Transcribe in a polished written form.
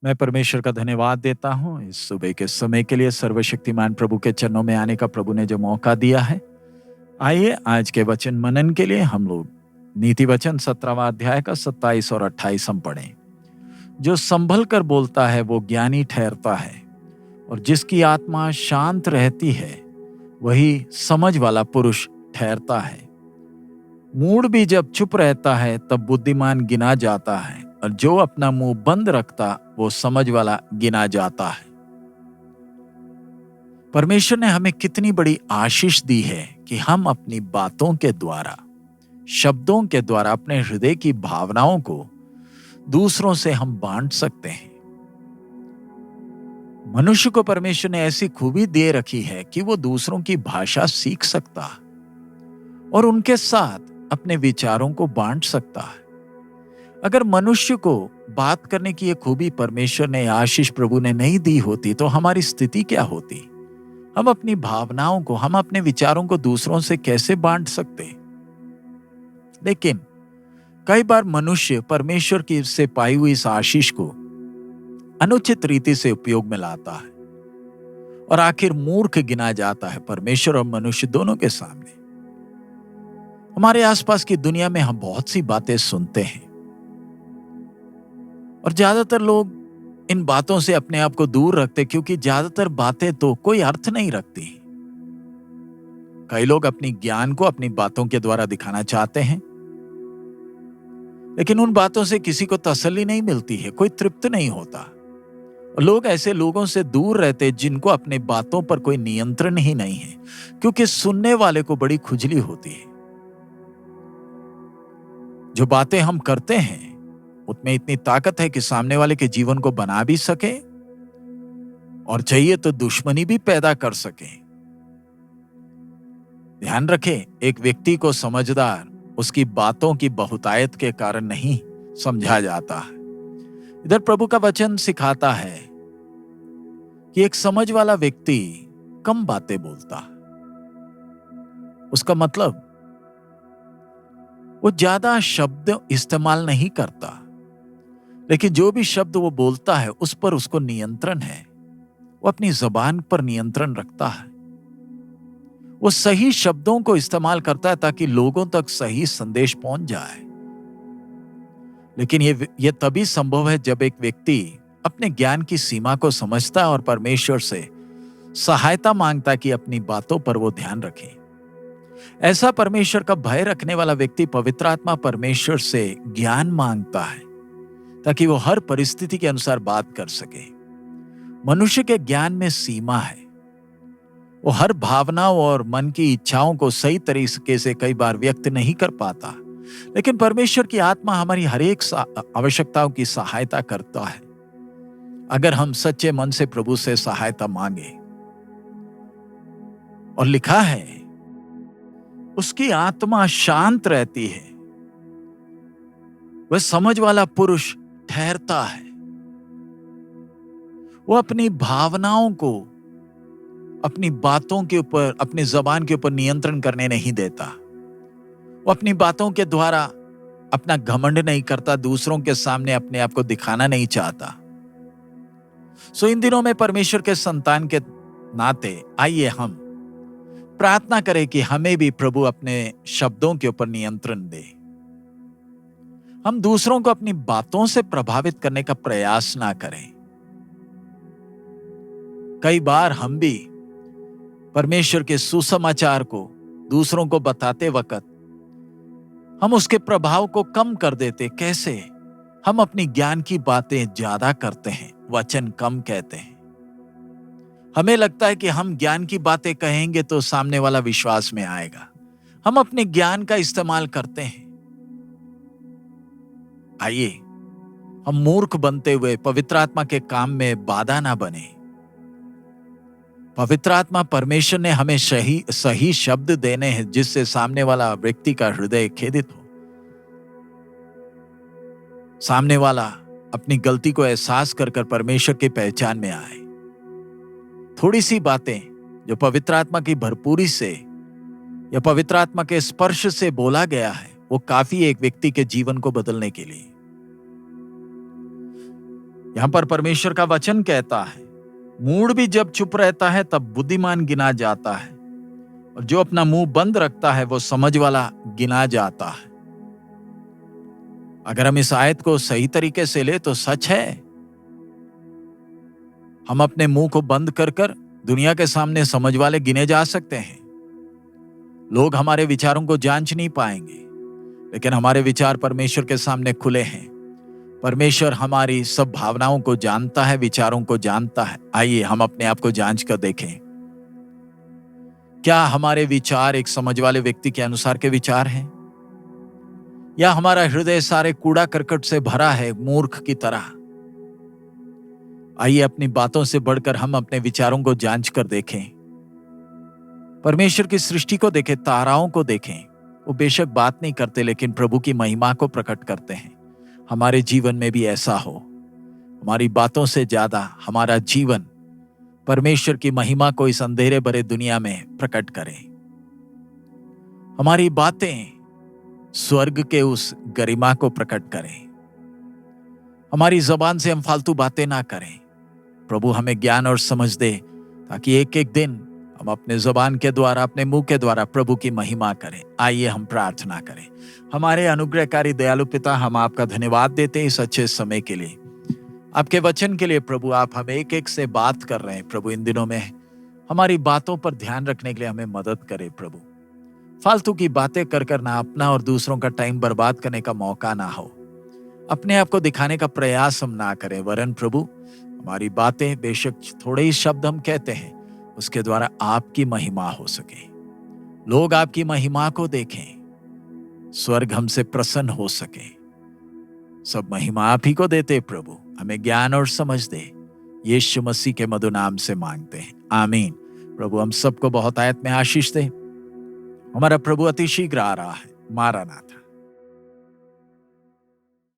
मैं परमेश्वर का धन्यवाद देता हूँ इस सुबह के समय के लिए सर्वशक्तिमान प्रभु के चरणों में आने का प्रभु ने जो मौका दिया है। आइए आज के वचन मनन के लिए हम लोग नीति वचन 17वां अध्याय का 27 और 28 हम पढ़ें। जो संभल कर बोलता है वो ज्ञानी ठहरता है और जिसकी आत्मा शांत रहती है वही समझ वाला पुरुष ठहरता है। मूढ़ भी जब चुप रहता है तब बुद्धिमान गिना जाता है और जो अपना मुंह बंद रखता वो समझ वाला गिना जाता है। परमेश्वर ने हमें कितनी बड़ी आशीष दी है कि हम अपनी बातों के द्वारा, शब्दों के द्वारा अपने हृदय की भावनाओं को दूसरों से हम बांट सकते हैं। मनुष्य को परमेश्वर ने ऐसी खूबी दे रखी है कि वो दूसरों की भाषा सीख सकता और उनके साथ अपने विचारों को बांट सकता है। अगर मनुष्य को बात करने की ये खूबी परमेश्वर ने, आशीष प्रभु ने नहीं दी होती तो हमारी स्थिति क्या होती? हम अपनी भावनाओं को, हम अपने विचारों को दूसरों से कैसे बांट सकते? लेकिन कई बार मनुष्य परमेश्वर की से पाई हुई इस आशीष को अनुचित रीति से उपयोग में लाता है और आखिर मूर्ख गिना जाता है परमेश्वर और मनुष्य दोनों के सामने। हमारे आसपास की दुनिया में हम बहुत सी बातें सुनते हैं और ज्यादातर लोग इन बातों से अपने आप को दूर रखते क्योंकि ज्यादातर बातें तो कोई अर्थ नहीं रखती। कई लोग अपनी ज्ञान को अपनी बातों के द्वारा दिखाना चाहते हैं, लेकिन उन बातों से किसी को तसल्ली नहीं मिलती है, कोई तृप्त नहीं होता। और लोग ऐसे लोगों से दूर रहते जिनको अपने बातों पर कोई नियंत्रण ही नहीं है, क्योंकि सुनने वाले को बड़ी खुजली होती है। जो बातें हम करते हैं उसमें इतनी ताकत है कि सामने वाले के जीवन को बना भी सके और चाहिए तो दुश्मनी भी पैदा कर सके। ध्यान रखें, एक व्यक्ति को समझदार उसकी बातों की बहुतायत के कारण नहीं समझा जाता है। इधर प्रभु का वचन सिखाता है कि एक समझ वाला व्यक्ति कम बातें बोलता। उसका मतलब वो ज्यादा शब्द इस्तेमाल नहीं करता, लेकिन जो भी शब्द वो बोलता है उस पर उसको नियंत्रण है। वो अपनी जुबान पर नियंत्रण रखता है। वो सही शब्दों को इस्तेमाल करता है ताकि लोगों तक सही संदेश पहुंच जाए। लेकिन ये तभी संभव है जब एक व्यक्ति अपने ज्ञान की सीमा को समझता है और परमेश्वर से सहायता मांगता है कि अपनी बातों पर वो ध्यान रखे। ऐसा परमेश्वर का भय रखने वाला व्यक्ति पवित्र आत्मा परमेश्वर से ज्ञान मांगता है ताकि वो हर परिस्थिति के अनुसार बात कर सके। मनुष्य के ज्ञान में सीमा है। वो हर भावनाओं और मन की इच्छाओं को सही तरीके से कई बार व्यक्त नहीं कर पाता, लेकिन परमेश्वर की आत्मा हमारी हर एक आवश्यकताओं की सहायता करता है अगर हम सच्चे मन से प्रभु से सहायता मांगे। और लिखा है उसकी आत्मा शांत रहती है, वह समझ वाला पुरुष ठहरता है। वो अपनी भावनाओं को अपनी बातों के ऊपर, अपनी जबान के ऊपर नियंत्रण करने नहीं देता। वो अपनी बातों के द्वारा अपना घमंड नहीं करता, दूसरों के सामने अपने आप को दिखाना नहीं चाहता। सो इन दिनों में परमेश्वर के संतान के नाते आइए हम प्रार्थना करें कि हमें भी प्रभु अपने शब्दों के ऊपर नियंत्रण दे। हम दूसरों को अपनी बातों से प्रभावित करने का प्रयास ना करें। कई बार हम भी परमेश्वर के सुसमाचार को दूसरों को बताते वक्त हम उसके प्रभाव को कम कर देते। कैसे? हम अपनी ज्ञान की बातें ज्यादा करते हैं, वचन कम कहते हैं। हमें लगता है कि हम ज्ञान की बातें कहेंगे तो सामने वाला विश्वास में आएगा। हम अपने ज्ञान का इस्तेमाल करते हैं। आइए हम मूर्ख बनते हुए पवित्र आत्मा के काम में बाधा ना बने। पवित्र आत्मा परमेश्वर ने हमें सही शब्द देने हैं जिससे सामने वाला व्यक्ति का हृदय खेदित हो। सामने वाला अपनी गलती को एहसास कर परमेश्वर की पहचान में आए। थोड़ी सी बातें जो पवित्र आत्मा की भरपूरी से या पवित्र आत्मा के स्पर्श से बोला गया है वो काफी एक व्यक्ति के जीवन को बदलने के लिए। यहां पर परमेश्वर का वचन कहता है, मूढ़ भी जब चुप रहता है तब बुद्धिमान गिना जाता है, और जो अपना मुंह बंद रखता है वो समझ वाला गिना जाता है। अगर हम इस आयत को सही तरीके से ले तो सच है, हम अपने मुंह को बंद कर कर दुनिया के सामने समझ वाले गिने जा सकते हैं। लोग हमारे विचारों को जांच नहीं पाएंगे, लेकिन हमारे विचार परमेश्वर के सामने खुले हैं। परमेश्वर हमारी सब भावनाओं को जानता है, विचारों को जानता है। आइए हम अपने आप को जांच कर देखें, क्या हमारे विचार एक समझ वाले व्यक्ति के अनुसार के विचार हैं, या हमारा हृदय सारे कूड़ा करकट से भरा है, मूर्ख की तरह। आइए अपनी बातों से बढ़कर हम अपने विचारों को जांच कर देखें। परमेश्वर की सृष्टि को देखें, ताराओं को देखें। वो बेशक बात नहीं करते, लेकिन प्रभु की महिमा को प्रकट करते हैं। हमारे जीवन में भी ऐसा हो, हमारी बातों से ज्यादा हमारा जीवन परमेश्वर की महिमा को इस अंधेरे भरे दुनिया में प्रकट करे। हमारी बातें स्वर्ग के उस गरिमा को प्रकट करें। हमारी जबान से हम फालतू बातें ना करें। प्रभु हमें ज्ञान और समझ दे, ताकि एक एक दिन हम अपने जबान के द्वारा, अपने मुंह के द्वारा प्रभु की महिमा करें। आइए हम प्रार्थना करें। हमारे अनुग्रहकारी दयालु पिता, हम आपका धन्यवाद देते हैं इस अच्छे समय के लिए, आपके वचन के लिए। प्रभु आप हमें एक एक से बात कर रहे हैं। प्रभु इन दिनों में हमारी बातों पर ध्यान रखने के लिए हमें मदद करें। प्रभु फालतू की बातें कर ना अपना और दूसरों का टाइम बर्बाद करने का मौका ना हो, अपने आप को दिखाने का प्रयास हम ना करें, वरन प्रभु हमारी बातें बेशक थोड़े ही शब्द हम कहते हैं, उसके द्वारा आपकी महिमा हो सके, लोग आपकी महिमा को देखें, स्वर्ग हमसे प्रसन्न हो सके। सब महिमा आप ही को देते प्रभु, हमें ज्ञान और समझ दे। यीशु मसीह के मधुर नाम से मांगते हैं, आमीन। प्रभु हम सबको बहुत आयत में आशीष दे। हमारा प्रभु अति शीघ्र आ रहा है। मारा नाथा।